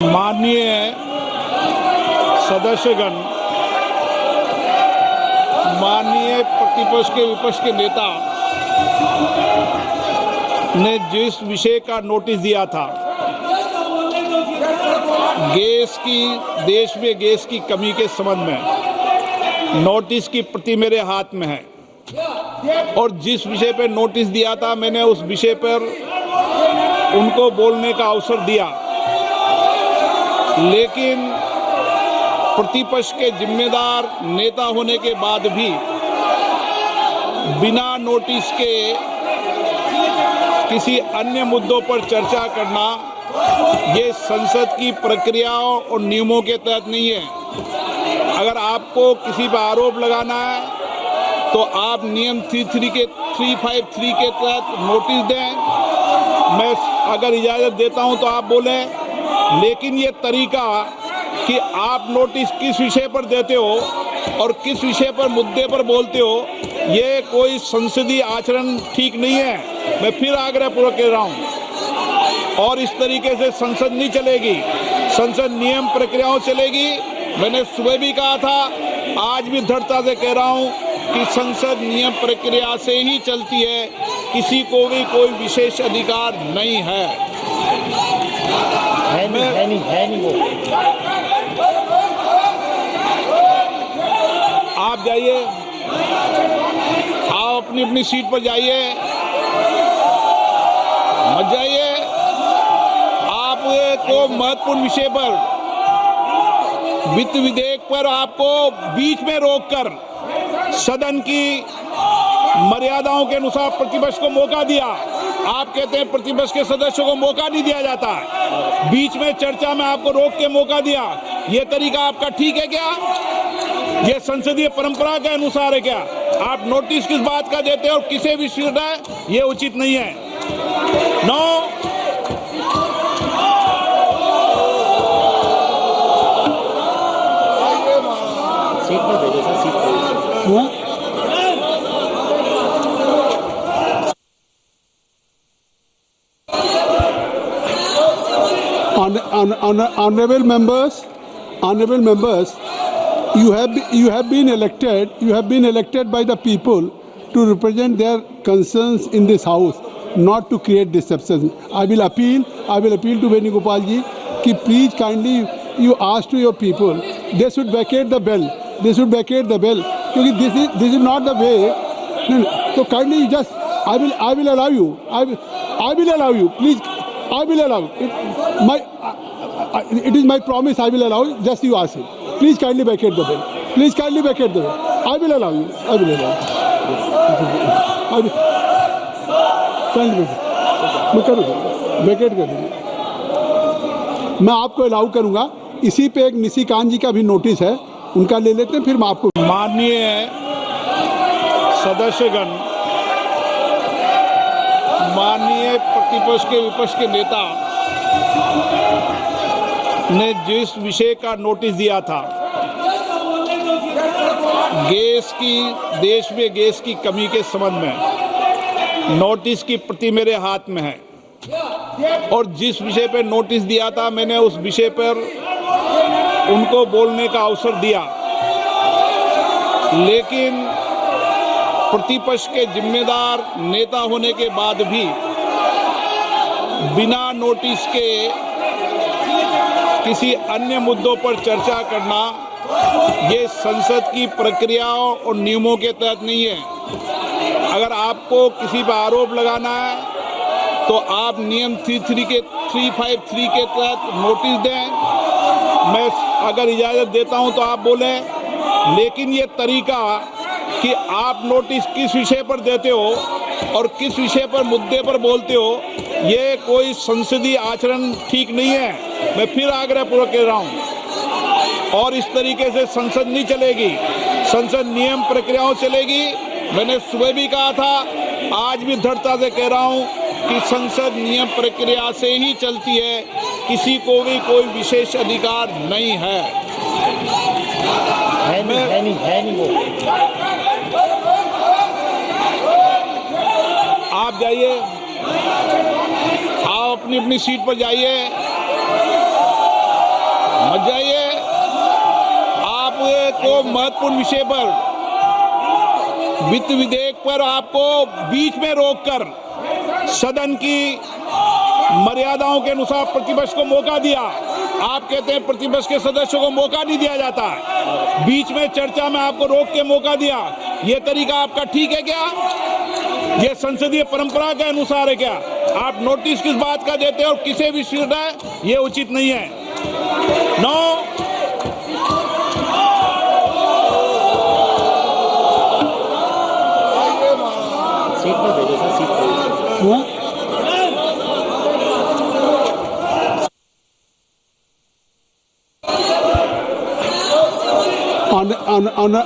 माननीय सदस्यगण, माननीय प्रतिपक्ष के विपक्ष के नेता ने जिस विषय का नोटिस दिया था, देश में गैस की कमी के संबंध में नोटिस की प्रति मेरे हाथ में है और जिस विषय पर नोटिस दिया था मैंने उस विषय पर उनको बोलने का अवसर दिया, लेकिन प्रतिपक्ष के जिम्मेदार नेता होने के बाद भी बिना नोटिस के किसी अन्य मुद्दों पर चर्चा करना ये संसद की प्रक्रियाओं और नियमों के तहत नहीं है। अगर आपको किसी पर आरोप लगाना है तो आप नियम 353 के तहत नोटिस दें। मैं अगर इजाज़त देता हूं तो आप बोलें, लेकिन ये तरीका कि आप नोटिस किस विषय पर देते हो और किस विषय पर मुद्दे पर बोलते हो, ये कोई संसदीय आचरण ठीक नहीं है। मैं फिर आग्रहपूर्वक कह रहा हूं, और इस तरीके से संसद नहीं चलेगी, संसद नियम प्रक्रियाओं चलेगी। मैंने सुबह भी कहा था, आज भी दृढ़ता से कह रहा हूं कि संसद नियम प्रक्रिया से ही चलती है, किसी को भी कोई विशेष अधिकार नहीं है। नहीं वो। आप जाइए, आप अपनी अपनी सीट पर जाइए, मत जाइए। आपको महत्वपूर्ण विषय पर, वित्त विधेयक पर आपको बीच में रोककर सदन की मर्यादाओं के अनुसार प्रतिपक्ष को मौका दिया। आप कहते हैं प्रतिपक्ष के सदस्यों को मौका नहीं दिया जाता, बीच में चर्चा में आपको रोक के मौका दिया। ये तरीका आपका ठीक है क्या? ये संसदीय परंपरा के अनुसार है क्या? आप नोटिस किस बात का देते हैं और किसे भी स्वीकार है, ये उचित नहीं है। नो। सीट पर भेजो सर, सीट पर। Honorable members, you have been elected by the people to represent their concerns in this house, not to create disruption. I will appeal to Venugopal ji कि please kindly you ask to your people, they should vacate the bell. क्योंकि this is not the way. So kindly just I will allow you. I will allow you. Please, I will allow. It is my promise. I will allow. Just you ask him. Please kindly vacate the bell. I will allow you. वैकेट कर दीजिए। मैं आपको allow करूंगा। इसी पे एक निशिकांत जी का भी नोटिस है, उनका ले लेते हैं, फिर मैं आपको। माननीय सदस्यगण, माननीय प्रतिपक्ष के विपक्ष के नेता ने जिस विषय का नोटिस दिया था, देश में गैस की कमी के संबंध में नोटिस की प्रति मेरे हाथ में है और जिस विषय पर नोटिस दिया था मैंने उस विषय पर उनको बोलने का अवसर दिया, लेकिन प्रतिपक्ष के जिम्मेदार नेता होने के बाद भी बिना नोटिस के किसी अन्य मुद्दों पर चर्चा करना ये संसद की प्रक्रियाओं और नियमों के तहत नहीं है। अगर आपको किसी पर आरोप लगाना है तो आप नियम 353 के तहत नोटिस दें। मैं अगर इजाज़त देता हूं तो आप बोलें, लेकिन ये तरीका कि आप नोटिस किस विषय पर देते हो और किस विषय पर मुद्दे पर बोलते हो, ये कोई संसदीय आचरण ठीक नहीं है। मैं फिर आग्रहपूर्वक कह रहा हूं, और इस तरीके से संसद नहीं चलेगी, संसद नियम प्रक्रियाओं चलेगी। मैंने सुबह भी कहा था, आज भी दृढ़ता से कह रहा हूं कि संसद नियम प्रक्रिया से ही चलती है, किसी को भी कोई विशेष अधिकार नहीं है। नहीं वो। आप जाइए, आप अपनी अपनी सीट पर जाइए, महत्वपूर्ण विषय पर, वित्त विधेयक पर आपको बीच में रोककर सदन की मर्यादाओं के अनुसार प्रतिपक्ष को मौका दिया। आप कहते हैं प्रतिपक्ष के सदस्यों को मौका नहीं दिया जाता, बीच में चर्चा में आपको रोक के मौका दिया। ये तरीका आपका ठीक है क्या? ये संसदीय परंपरा के अनुसार है क्या? आप नोटिस किस बात का देते हो और किसे भी स्वीकार है, ये उचित नहीं है। नो, सीट पर भेजो सर, सीट पर।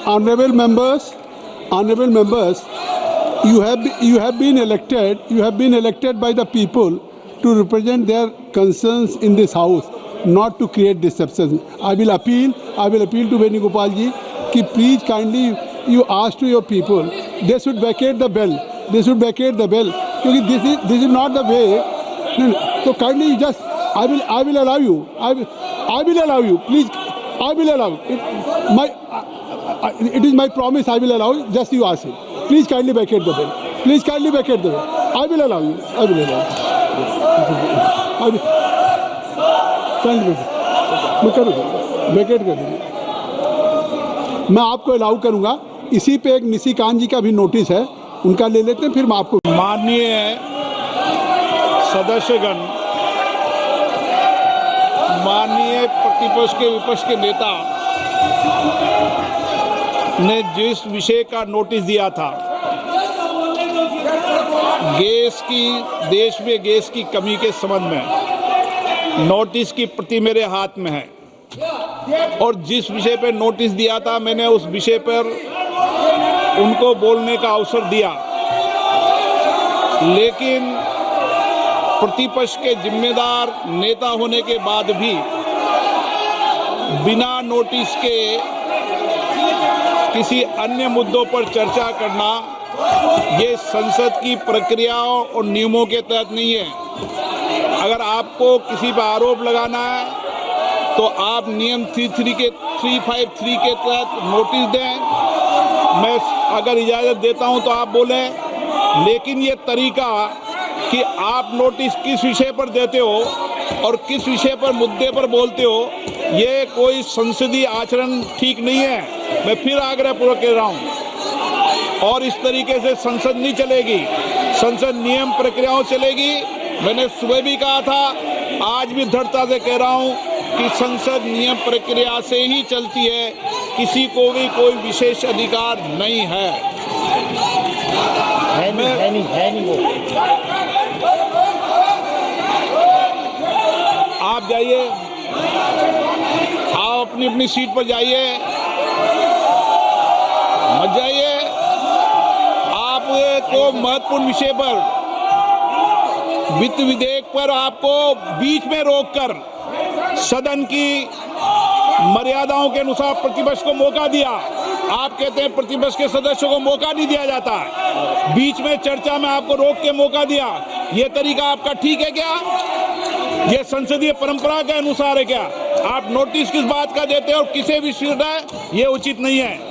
Honorable members, you have been elected by the people to represent their concerns in this house, not to create disruption. I will appeal to Venugopal ji कि please kindly you ask to your people, they should vacate the bell, क्योंकि this is not the way. So kindly just I will allow you, please. I will allow it is my promise. I will allow you. Just you ask him. Please kindly vacate the bell. I will allow you. Vacate कर दीजिए। मैं आपको allow करूंगा। इसी पे एक निशिकांत जी का भी नोटिस है, उनका ले लेते हैं, फिर मैं आपको। माननीय सदस्यगण, माननीय प्रतिपक्ष के विपक्ष के नेता ने जिस विषय का नोटिस दिया था, देश में गैस की कमी के संबंध में नोटिस की प्रति मेरे हाथ में है और जिस विषय पर नोटिस दिया था मैंने उस विषय पर उनको बोलने का अवसर दिया, लेकिन प्रतिपक्ष के जिम्मेदार नेता होने के बाद भी बिना नोटिस के किसी अन्य मुद्दों पर चर्चा करना ये संसद की प्रक्रियाओं और नियमों के तहत नहीं है। अगर आपको किसी पर आरोप लगाना है तो आप नियम 353 के तहत नोटिस दें। मैं अगर इजाज़त देता हूं तो आप बोलें, लेकिन ये तरीका कि आप नोटिस किस विषय पर देते हो और किस विषय पर मुद्दे पर बोलते हो, ये कोई संसदीय आचरण ठीक नहीं है। मैं फिर आग्रहपूर्वक कह रहा हूं, और इस तरीके से संसद नहीं चलेगी, संसद नियम प्रक्रियाओं चलेगी। मैंने सुबह भी कहा था, आज भी दृढ़ता से कह रहा हूं कि संसद नियम प्रक्रिया से ही चलती है, किसी को भी कोई विशेष अधिकार नहीं है। नहीं वो। आप जाइए, आप अपनी अपनी सीट पर जाइए, मत जाइए। आपको महत्वपूर्ण विषय पर, वित्त विधेयक पर आपको बीच में रोककर सदन की मर्यादाओं के अनुसार प्रतिपक्ष को मौका दिया। आप कहते हैं प्रतिपक्ष के सदस्यों को मौका नहीं दिया जाता, बीच में चर्चा में आपको रोक के मौका दिया। ये तरीका आपका ठीक है क्या? ये संसदीय परंपरा के अनुसार है क्या? आप नोटिस किस बात का देते हो और किसे भी स्वीकार है, ये उचित नहीं है।